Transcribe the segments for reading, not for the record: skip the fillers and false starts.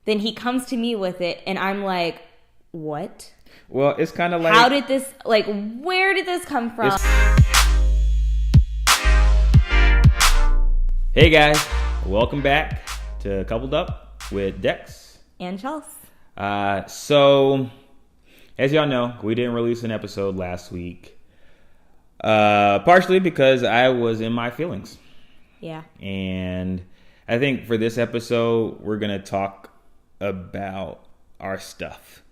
Then he comes to me with it, and I'm like, what? Well, it's kind of like... How did this, like, where did this come from? Hey guys, welcome back to Coupled Up with Dex. And Chelsea. So, as y'all know, we didn't release an episode last week. Partially because I was in my feelings. Yeah. And I think for this episode, we're going to talk about our stuff.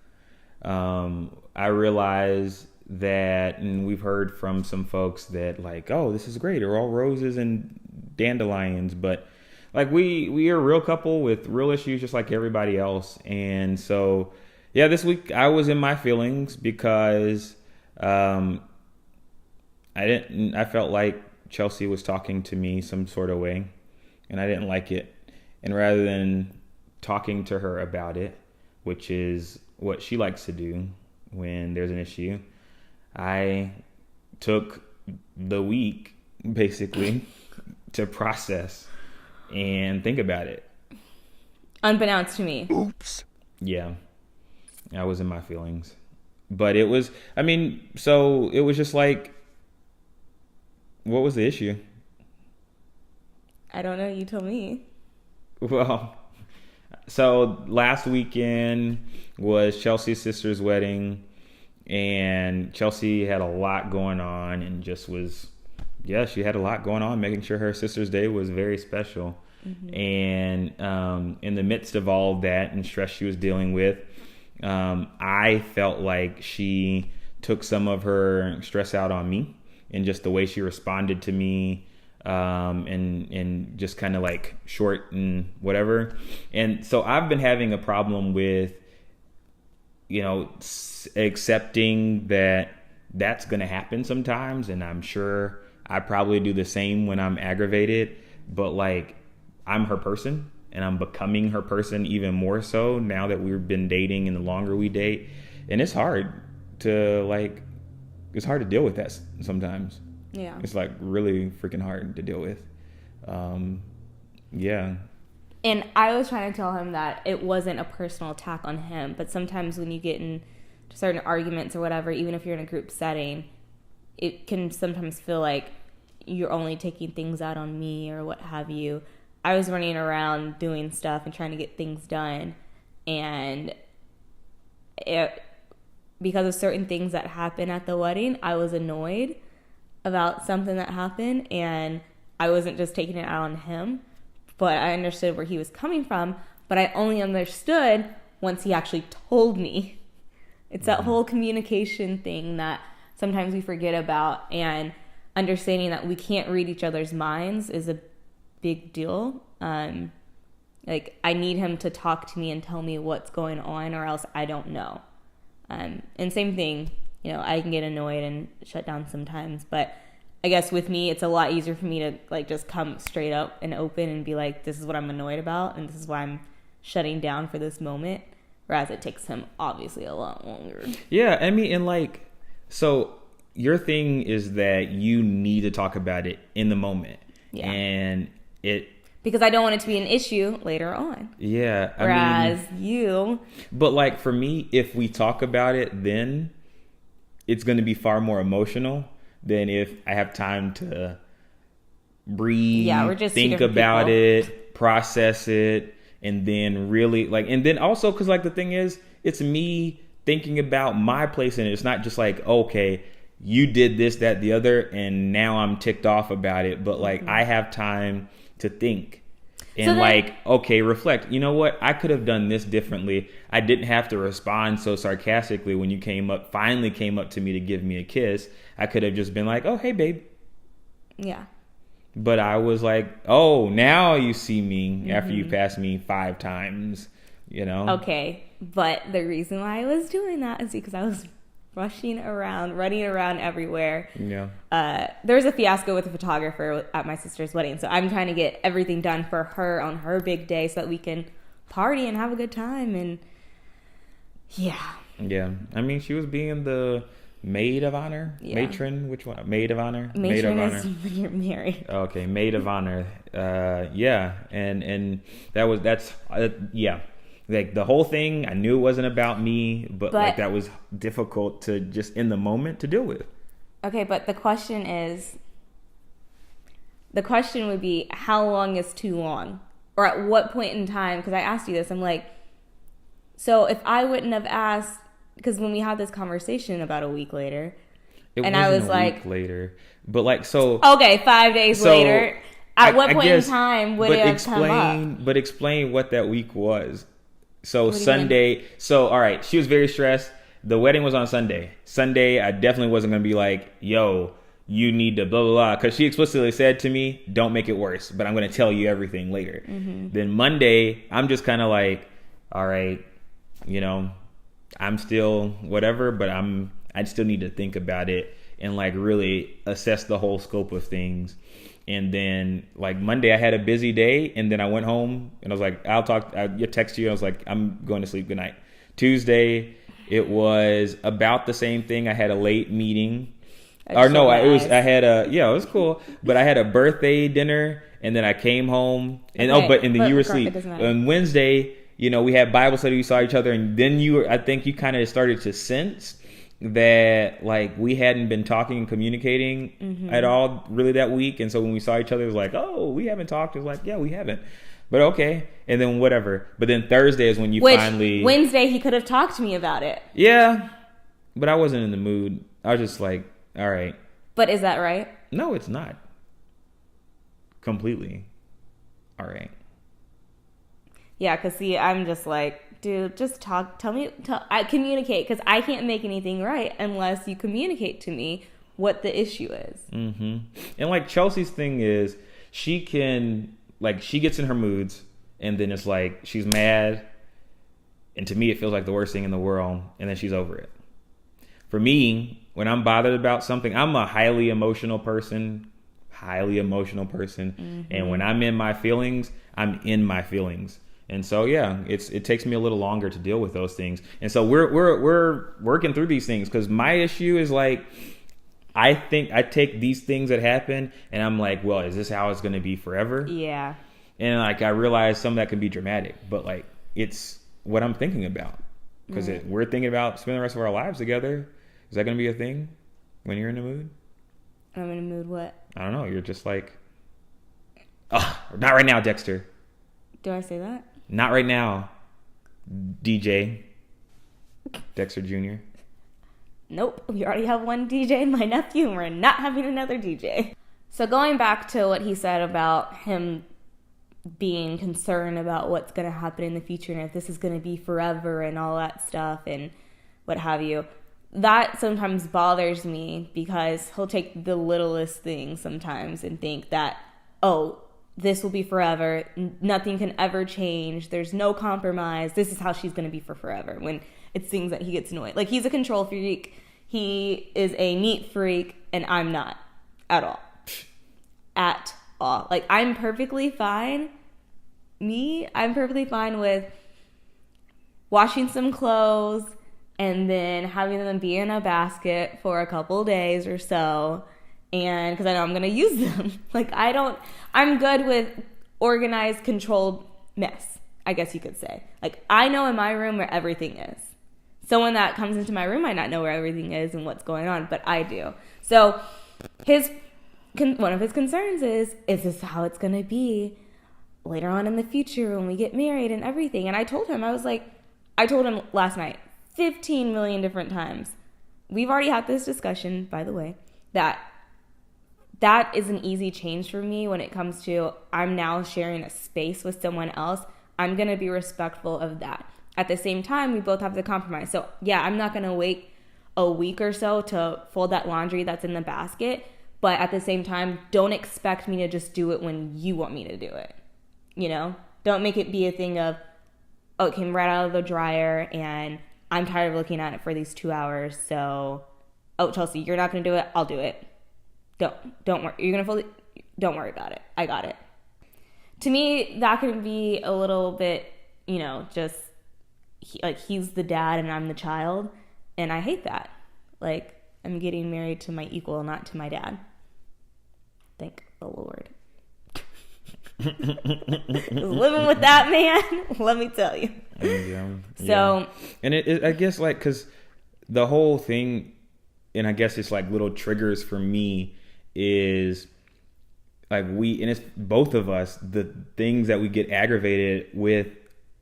I realize that, and we've heard from some folks that like, oh, this is great. They're all roses and dandelions. But like we are a real couple with real issues just like everybody else. And so, yeah, this week I was in my feelings because I felt like Chelsea was talking to me some sort of way, and I didn't like it. And rather than talking to her about it, which is what she likes to do when there's an issue, I took the week basically to process and think about it. Unbeknownst to me. Oops. Yeah, I was in my feelings. But it was, so it was just like, what was the issue? I don't know. You tell me. Well, so last weekend was Chelsea's sister's wedding, and Chelsea had a lot going on and just was, she had a lot going on, making sure her sister's day was very special. Mm-hmm. And in the midst of all of that and stress she was dealing with, I felt like she took some of her stress out on me and just the way she responded to me. And just kind of like short and whatever. And so I've been having a problem with, accepting that that's going to happen sometimes. And I'm sure I probably do the same when I'm aggravated, but like I'm her person and I'm becoming her person even more so now that we've been dating and the longer we date. And it's hard to deal with that sometimes. Yeah. It's like really freaking hard to deal with. Yeah. And I was trying to tell him that it wasn't a personal attack on him, but sometimes when you get into certain arguments or whatever, even if you're in a group setting, it can sometimes feel like you're only taking things out on me or what have you. I was running around doing stuff and trying to get things done, and because of certain things that happened at the wedding, I was annoyed about something that happened, and I wasn't just taking it out on him, but I understood where he was coming from, but I only understood once he actually told me. It's that whole communication thing that sometimes we forget about, and understanding that we can't read each other's minds is a big deal. Like, I need him to talk to me and tell me what's going on, or else I don't know. And same thing, I can get annoyed and shut down sometimes, but I guess with me, it's a lot easier for me to like just come straight up and open and be like, this is what I'm annoyed about, and this is why I'm shutting down for this moment. Whereas it takes him obviously a lot longer. Yeah, and like, so your thing is that you need to talk about it in the moment. Yeah. And because I don't want it to be an issue later on. Yeah. Whereas you. But like for me, if we talk about it, then it's going to be far more emotional than if I have time to breathe, we're just think about it, process it, and then really like, and then also because like the thing is, it's me thinking about my place in it. It's not just like, okay, you did this, that, the other, and now I'm ticked off about it. But like, I have time to think and okay, reflect. You know what? I could have done this differently. I didn't have to respond so sarcastically when you finally came up to me to give me a kiss. I could have just been like, oh, hey, babe. Yeah. But I was like, oh, now you see me after you passed me 5 times, Okay. But the reason why I was doing that is because I was running around everywhere. Yeah. There was a fiasco with a photographer at my sister's wedding, so I'm trying to get everything done for her on her big day so that we can party and have a good time. And yeah. Yeah. She was being the maid of honor, matron. Which one? Maid of honor. Maid of honor. You're married. Okay, maid of honor. Yeah, and Like the whole thing, I knew it wasn't about me, but like that was difficult to just in the moment to deal with. Okay, but the question would be, how long is too long? Or at what point in time? Because I asked you this, I'm like, so if I wouldn't have asked, because when we had this conversation about a week later, I was like, week later, but like, so okay, 5 days later, at what point in time would it have come up? But explain what that week was. So Sunday, all right, she was very stressed. The wedding was on Sunday. Sunday, I definitely wasn't going to be like, yo, you need to blah, blah, blah. Because she explicitly said to me, don't make it worse, but I'm going to tell you everything later. Mm-hmm. Then Monday, I'm just kind of like, all right, I'm still whatever, but I still need to think about it and like really assess the whole scope of things. And then like Monday I had a busy day, and then I went home and I was like, I'll text you. And I was like, I'm going to sleep. Good night. Tuesday, it was about the same thing. I had a late meeting. It was cool. But I had a birthday dinner, and then I came home and then you were asleep. On Wednesday, we had Bible study, we saw each other, and then I think you kind of started to sense that like we hadn't been talking and communicating at all really that week. And so when we saw each other, it was like, oh, we haven't talked. It was like, yeah, we haven't, but okay. And then whatever. But then Thursday is when Wednesday he could have talked to me about it. Yeah, but I wasn't in the mood. I was just like, all right. But is that right? No, it's not. Completely. All right. Yeah, because see, I'm just like, dude, just talk. I communicate, because I can't make anything right unless you communicate to me what the issue is. Mm-hmm. And like Chelsea's thing is, she gets in her moods, and then it's like she's mad, and to me it feels like the worst thing in the world, and then she's over it. For me, when I'm bothered about something, I'm a highly emotional person, mm-hmm. And when I'm in my feelings, I'm in my feelings. And so, yeah, it takes me a little longer to deal with those things. And so we're working through these things, because my issue is like, I think I take these things that happen and I'm like, well, is this how it's going to be forever? Yeah. And like, I realize some of that can be dramatic, but like, it's what I'm thinking about, because we're thinking about spending the rest of our lives together. Is that going to be a thing when you're in the mood? I'm in the mood what? I don't know. You're just like, oh, not right now, Dexter. Do I say that? Not right now, DJ. Dexter Jr. Nope. We already have one DJ, my nephew, and we're not having another DJ. So going back to what he said about him being concerned about what's going to happen in the future and if this is going to be forever and all that stuff and what have you, that sometimes bothers me, because he'll take the littlest thing sometimes and think that, oh, this will be forever. Nothing can ever change. There's no compromise. This is how she's going to be for forever, when it's things that he gets annoyed. Like, he's a control freak. He is a neat freak, and I'm not at all. At all. Like, I'm perfectly fine. I'm perfectly fine with washing some clothes and then having them be in a basket for a couple days or so. And because I know I'm going to use them. Like, I'm good with organized, controlled mess, I guess you could say. Like, I know in my room where everything is. Someone that comes into my room might not know where everything is and what's going on, but I do. So one of his concerns is this how it's going to be later on in the future when we get married and everything? And I told him last night 15 million different times. We've already had this discussion, by the way, that is an easy change for me when it comes to I'm now sharing a space with someone else. I'm going to be respectful of that. At the same time, we both have to compromise. So, yeah, I'm not going to wait a week or so to fold that laundry that's in the basket. But at the same time, don't expect me to just do it when you want me to do it. Don't make it be a thing of, oh, it came right out of the dryer and I'm tired of looking at it for these 2 hours. So, oh, Chelsea, you're not going to do it. I'll do it. Don't worry. You're going to fold it. Don't worry about it. I got it. To me, that could be a little bit, just he's the dad and I'm the child. And I hate that. Like, I'm getting married to my equal, not to my dad. Thank the Lord. Living with that man, let me tell you. Yeah. So, and I guess like, cause the whole thing, and I guess it's like little triggers for me is like and it's both of us, the things that we get aggravated with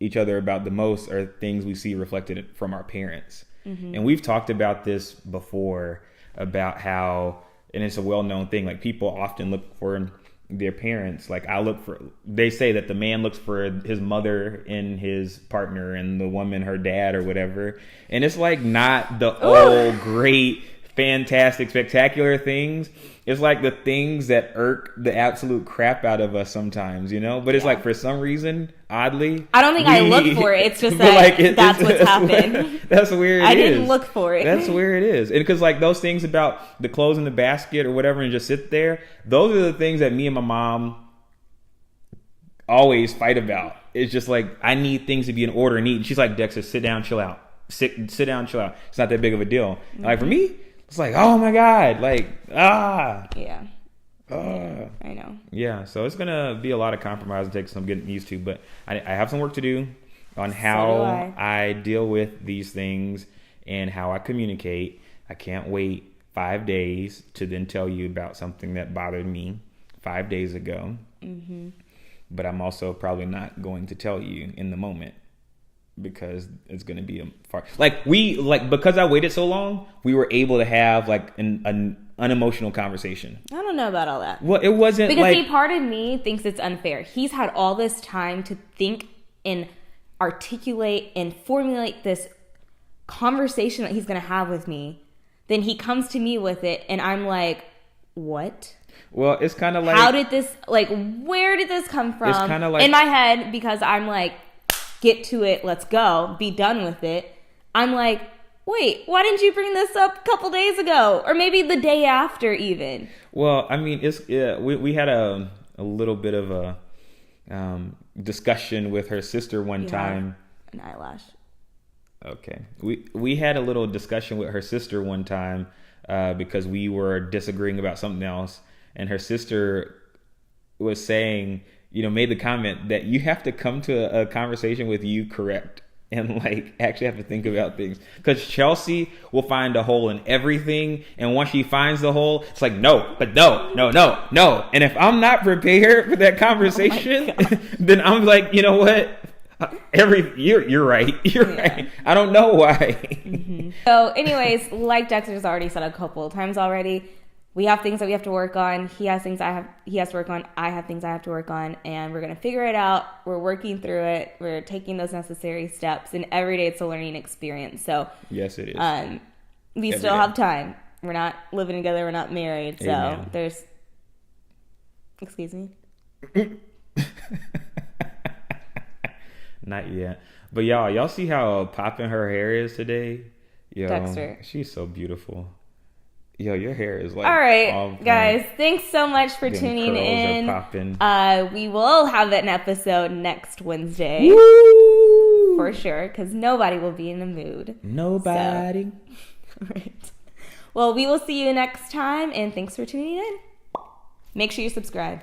each other about the most are things we see reflected from our parents. Mm-hmm. And we've talked about this before about how, and it's a well-known thing, like people often look for their parents. Like they say that the man looks for his mother in his partner and the woman her dad or whatever. And it's like not the old great, fantastic, spectacular things. It's like the things that irk the absolute crap out of us sometimes, you know? But it's like for some reason, oddly, I don't think I look for it. It's just that like that's what's happened. That's where it is. I didn't look for it. That's where it is. And because like those things about the clothes in the basket or whatever and just sit there, those are the things that me and my mom always fight about. It's just like, I need things to be in order and neat. And she's like, Dexter, sit down, chill out. Sit down, chill out. It's not that big of a deal. Mm-hmm. Like for me, it's like, oh my God, like, Yeah. I know. Yeah, so it's going to be a lot of compromise and take some getting used to, but I have some work to do on how I deal with these things and how I communicate. I can't wait 5 days to then tell you about something that bothered me 5 days ago. Mm-hmm. But I'm also probably not going to tell you in the moment, because it's going to be because I waited so long, we were able to have like an unemotional conversation. I don't know about all that. Well, it wasn't because see, part of me thinks it's unfair. He's had all this time to think and articulate and formulate this conversation that he's going to have with me. Then he comes to me with it and I'm like, what? Well, it's kind of like, where did this come from? It's kind of like, in my head, because I'm like, get to it, let's go, be done with it. I'm like, wait, why didn't you bring this up a couple days ago? Or maybe the day after even. Well, I mean, we had a little bit of a discussion with her sister one time. An eyelash. Okay. We had a little discussion with her sister one time because we were disagreeing about something else. And her sister was saying, made the comment that you have to come to a conversation with you correct and like actually have to think about things, because Chelsea will find a hole in everything, and once she finds the hole, it's like no. And if I'm not prepared for that conversation, then I'm like, you know what? You're right. Right. I don't know why. Mm-hmm. So, anyways, like Dexter's already said a couple of times already, we have things that we have to work on. He has things he has to work on. I have things I have to work on. And we're going to figure it out. We're working through it. We're taking those necessary steps. And every day it's a learning experience. So yes, it is. We still have time. We're not living together. We're not married. So Amen. There's... Excuse me? Not yet. But y'all see how popping her hair is today? Yo, Dexter. She's so beautiful. Yo, your hair is like... All right, guys. Thanks so much for tuning in. We will have an episode next Wednesday. Woo! For sure, because nobody will be in the mood. Nobody. So. All right. Well, we will see you next time, and thanks for tuning in. Make sure you subscribe.